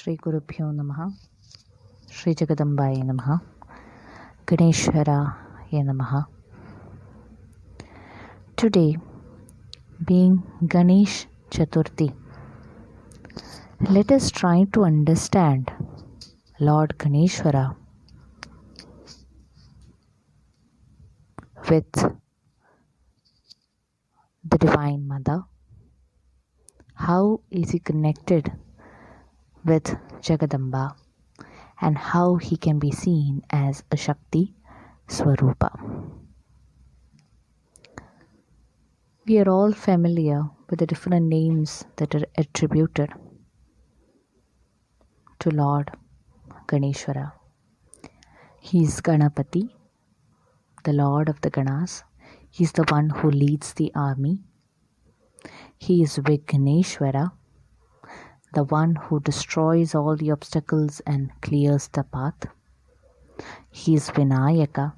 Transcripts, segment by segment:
Shri Gurubhyo Namaha, Shri Jagadambaye Namaha, Ganeshwaraya Namaha. Today, being Ganesh Chathurthi, let us try to understand Lord Ganeshwara with the Divine Mother. How is he connected with Jagadamba and how he can be seen as a Shakthi Swaroopa. We are all familiar with the different names that are attributed to Lord Ganeshwara. He is Ganapati, the Lord of the Ganas. He is the one who leads the army. He is Vigneshwara, the one who destroys all the obstacles and clears the path. He is Vinayaka.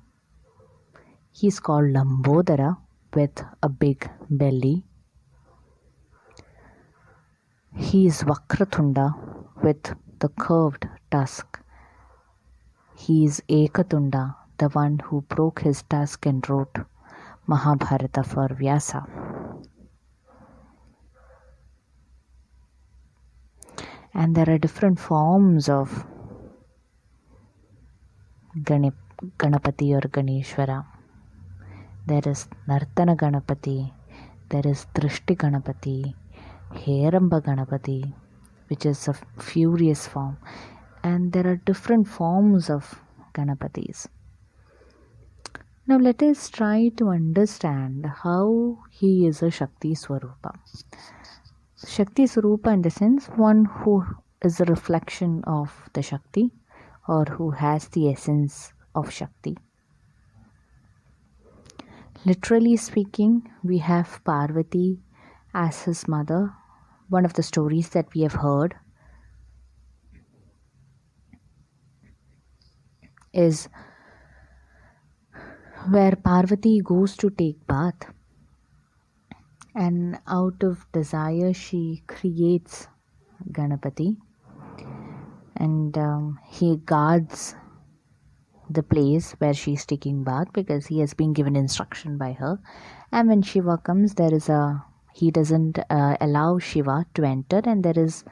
He is called Lambodara with a big belly. He is Vakratunda with the curved tusk. He is Ekatunda, the one who broke his tusk and wrote Mahabharata for Vyasa. And there are different forms of Ganapati or Ganeshwara. There is Nartana Ganapati, there is Drishti Ganapati, Heramba Ganapati, which is a furious form. And there are different forms of Ganapatis. Now let us try to understand how he is a Shakthi Swaroopa. Shakthi Swaroopa in the sense one who is a reflection of the Shakti or who has the essence of Shakti. Literally speaking, we have Parvati as his mother. One of the stories that we have heard is where Parvati goes to take bath, and out of desire she creates Ganapati, and he guards the place where she is taking bath because he has been given instruction by her. And when Shiva comes, he doesn't allow Shiva to enter, and there is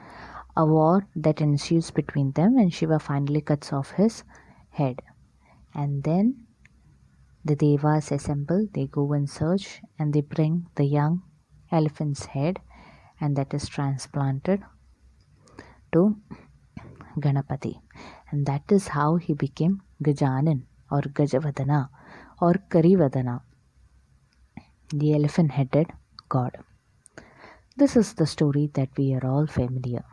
a war that ensues between them, and Shiva finally cuts off his head. And then the Devas assemble, they go and search, and they bring the young elephant's head, and that is transplanted to Ganapati. And that is how he became Gajanan or Gajavadana or Karivadana, the elephant-headed god. This is the story that we are all familiar.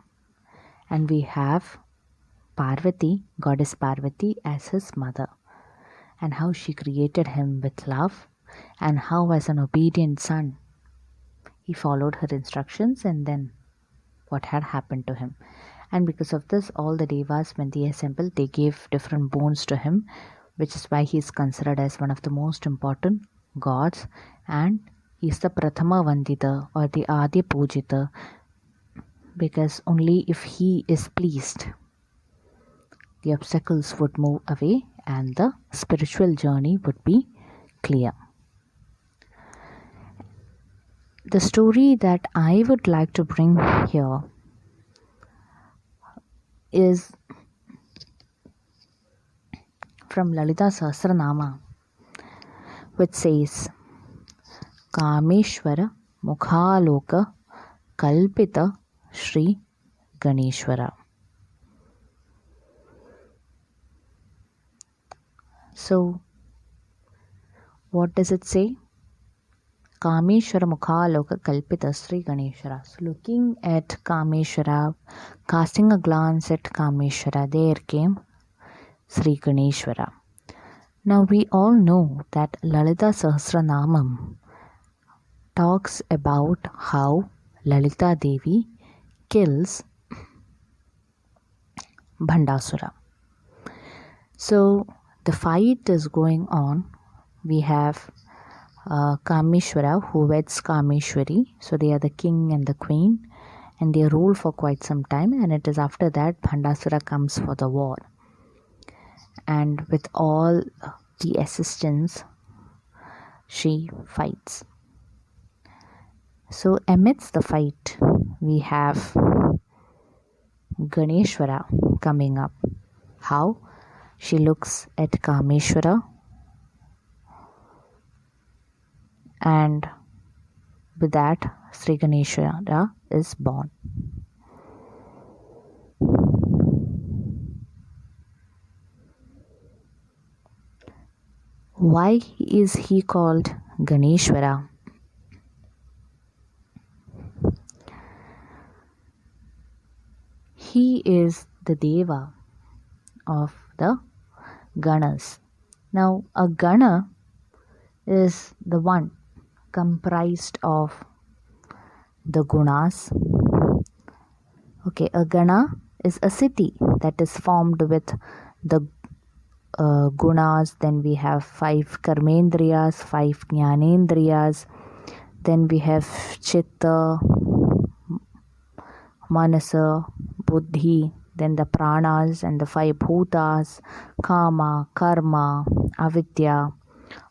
And we have Parvati, goddess Parvati, as his mother, and how she created him with love, and how as an obedient son he followed her instructions, and then what had happened to him. And because of this, all the Devas, when they assembled, they gave different boons to him, which is why he is considered as one of the most important gods, and he is the Prathama Vandita or the Adi Pujita, because only if he is pleased, the obstacles would move away and the spiritual journey would be clear. The story that I would like to bring here is from Lalita Sahasranama, which says, Kameshwara Mukhaloka Kalpita Shri Ganeshwara. So, what does it say? Kameshwara Mukhaloka Kalpita Sri Ganeshwara. So, looking at Kameshwara, casting a glance at Kameshwara, there came Sri Ganeshwara. Now, we all know that Lalita Sahasranamam talks about how Lalita Devi kills Bhandasura. So, the fight is going on. We have Kameshwara who weds Kameshwari. So they are the king and the queen. and they rule for quite some time, and it is after that Bhandasura comes for the war. And with all the assistance, she fights. So amidst the fight, we have Ganeshwara coming up. How? She looks at Kameshwara, and with that, Sri Ganeshwara is born. Why is he called Ganeshwara? He is the Deva of the Ganas. Now, a Gana is the one comprised of the Gunas. Okay, a Gana is a city that is formed with the Gunas. Then we have 5 Karmendriyas, 5 Jnanendriyas. Then we have Chitta, Manasa, Buddhi, then the Pranas and the 5 Bhutas, Kama, Karma, Avidya.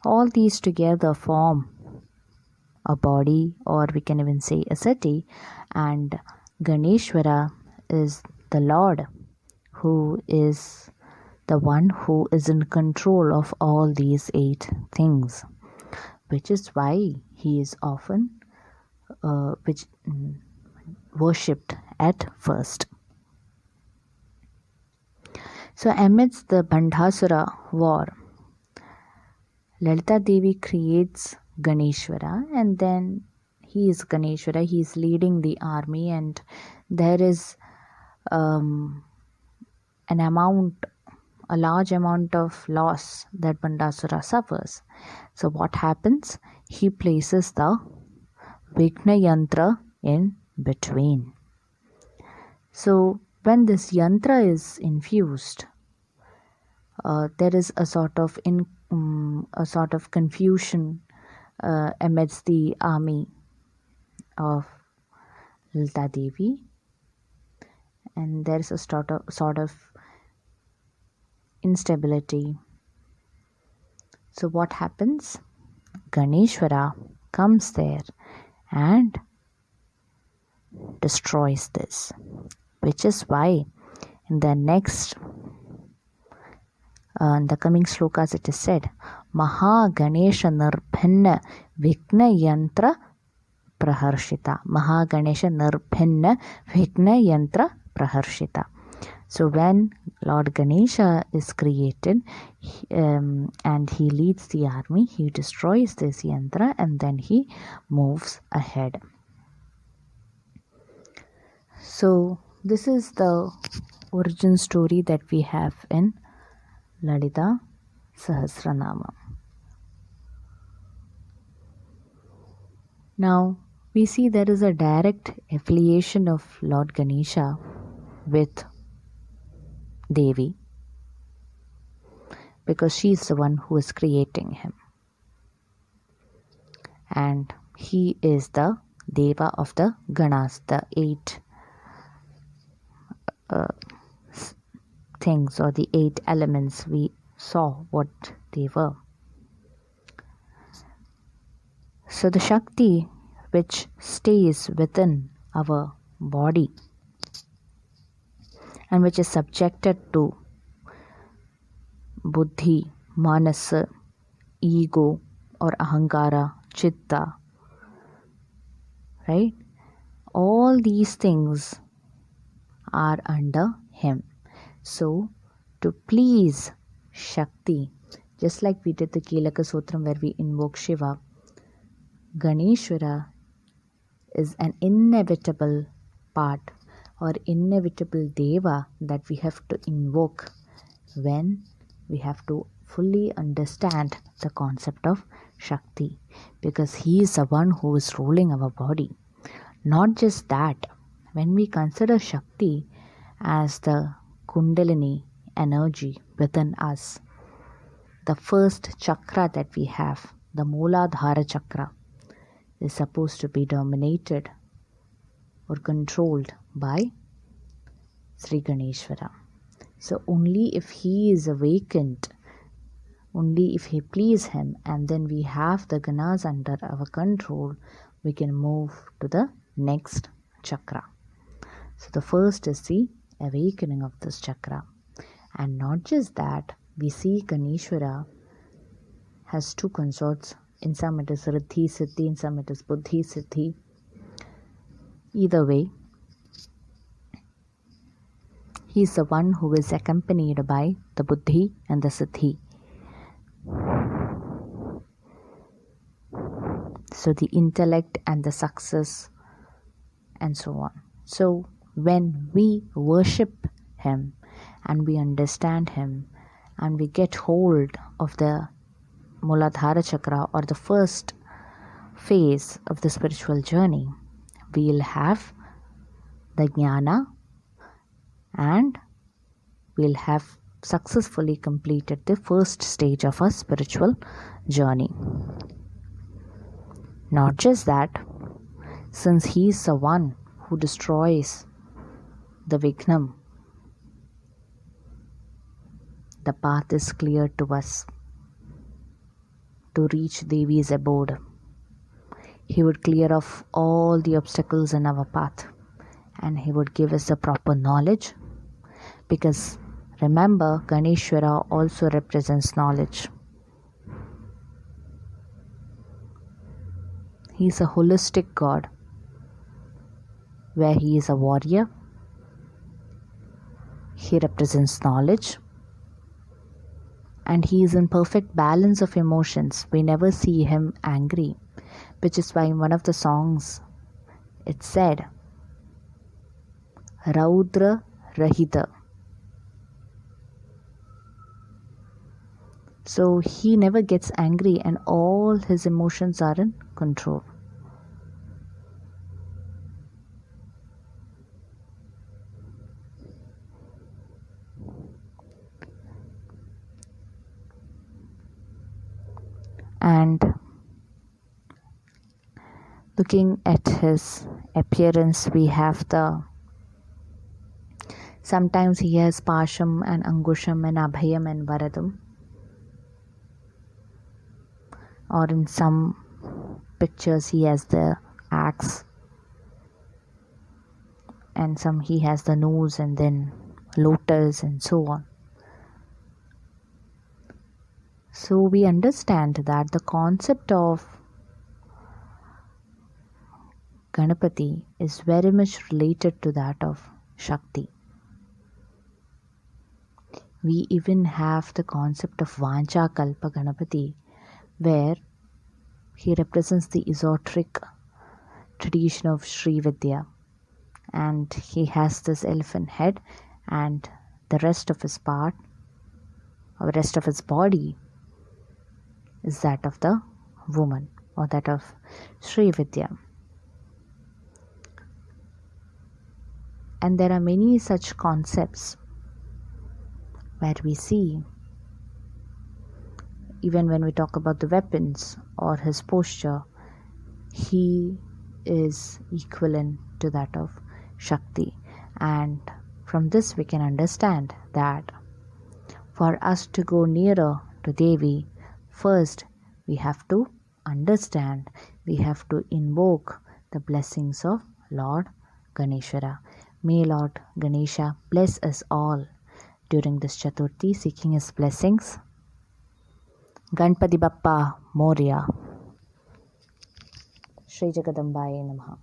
All these together form a body, or we can even say a city, and Ganeshwara is the Lord who is the one who is in control of all these 8 things, which is why he is often worshipped at first. So amidst the Bhandasura war, Lalita Devi creates Ganeshwara, and then he is Ganeshwara, he is leading the army, and there is a large amount of loss that Bhandasura suffers. So what happens? He places the Vigna Yantra in between. So when this yantra is infused, there is a sort of confusion amidst the army of Lalita Devi, and there is a sort of instability. So what happens? Ganeshwara comes there and destroys this, which is why in the next the coming slokas it is said, Maha Ganesha Nirbhinna Vigna Yantra Praharshita. Maha Ganesha Nirbhinna Vigna Yantra Praharshita. So when Lord Ganesha is created and he leads the army, he destroys this yantra and then he moves ahead. So this is the origin story that we have in Lalita Sahasranama. Now we see there is a direct affiliation of Lord Ganesha with Devi, because she is the one who is creating him, and he is the Deva of the Ganas, the 8 things or the 8 elements. We saw what they were. So the Shakti which stays within our body and which is subjected to buddhi, manasa, ego or ahankara, chitta, right? All these things are under him. So to please Shakti, just like we did the Kelaka Sutram where we invoke Shiva, Ganeshwara is an inevitable part or inevitable Deva that we have to invoke when we have to fully understand the concept of Shakti, because he is the one who is ruling our body. Not just that, when we consider Shakti as the Kundalini energy within us, the first chakra that we have, the Mooladhara chakra, is supposed to be dominated or controlled by Sri Ganeshwara. So only if he is awakened, only if he please him, and then we have the ganas under our control, we can move to the next chakra. So the first is the awakening of this chakra. And not just that, we see Ganeshwara has two consorts. In some it is Riddhi Siddhi, in some it is Buddhi Siddhi. Either way, he is the one who is accompanied by the Buddhi and the Siddhi. So the intellect and the success and so on. So when we worship him and we understand him and we get hold of the Muladhara chakra, or the first phase of the spiritual journey, we'll have the jnana and we'll have successfully completed the first stage of our spiritual journey. Not just that, since he is the one who destroys the Vignam, the path is clear to us to reach Devi's abode. He would clear off all the obstacles in our path and he would give us the proper knowledge, because remember, Ganeshwara also represents knowledge. He is a holistic God, where he is a warrior. He represents knowledge. And he is in perfect balance of emotions. We never see him angry, which is why in one of the songs it said, Raudra Rahita. So he never gets angry and all his emotions are in control. And looking at his appearance, we have sometimes he has Pasham and Angusham and Abhayam and Varadam. Or in some pictures he has the axe, and some he has the nose and then lotus and so on. So we understand that the concept of Ganapati is very much related to that of Shakti. We even have the concept of Vancha Kalpa Ganapati, where he represents the esoteric tradition of Sri Vidya, and he has this elephant head, and the rest of his part, or the rest of his body, is that of the woman, or that of Sri Vidya. And there are many such concepts where we see, even when we talk about the weapons or his posture, he is equivalent to that of Shakti. And from this we can understand that for us to go nearer to Devi, first we have to understand, we have to invoke the blessings of Lord Ganeshwara. May Lord Ganesha bless us all during this Chathurthi, seeking his blessings. Ganpati Bappa Moria. Shri Jagadambaye Namaha.